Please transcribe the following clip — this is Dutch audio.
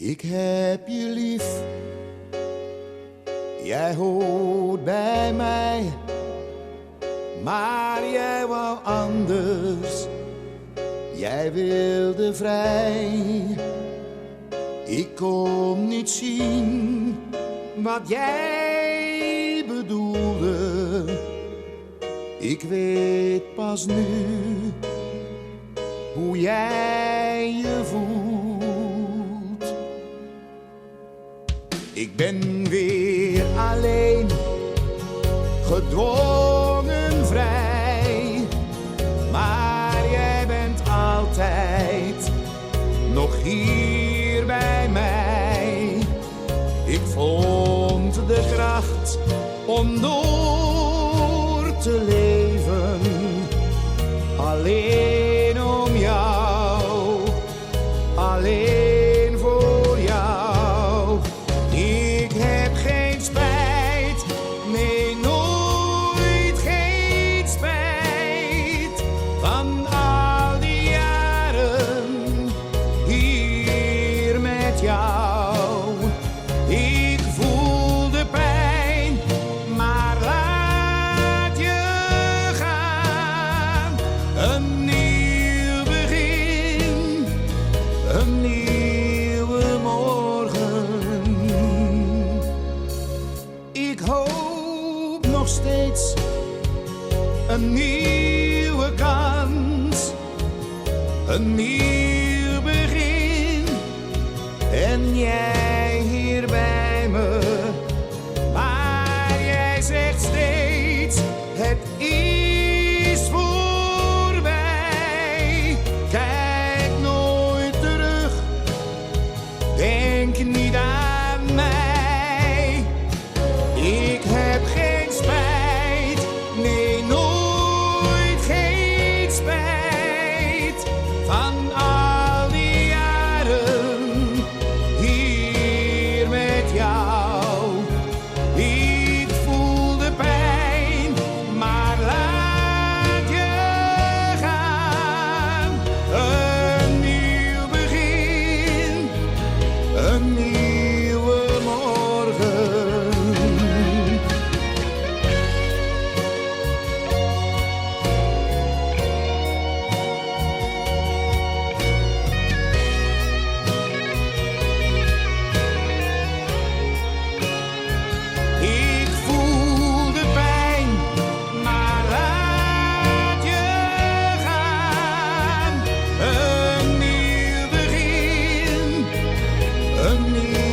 Ik heb je lief, jij hoort bij mij, maar jij wou anders, jij wilde vrij. Ik kon niet zien wat jij bedoelde, ik weet pas nu hoe jij je voelt. Ik ben weer alleen, gedwongen vrij, maar jij bent altijd nog hier bij mij. Ik vond de kracht om door te leven, alleen om jou, alleen voor jou. Ik heb geen spijt, nee nooit geen spijt, van al die jaren hier met jou. Ik voel de pijn, maar laat je gaan. Een nieuw begin, een nieuwe morgen. Ik hoop nog steeds een nieuwe kans, een nieuw begin. En jij hier bij me, maar jij zegt steeds het is voorbij. Kijk nooit terug, denk niet aan mij. Ik heb geen spijt, nee nooit geen spijt, van al die jaren hier met jou. Ik voel de pijn, maar laat je gaan. Een nieuw begin, een nieuwe morgen. Ik voel de pijn, maar laat je gaan. Een nieuw begin, een nieuw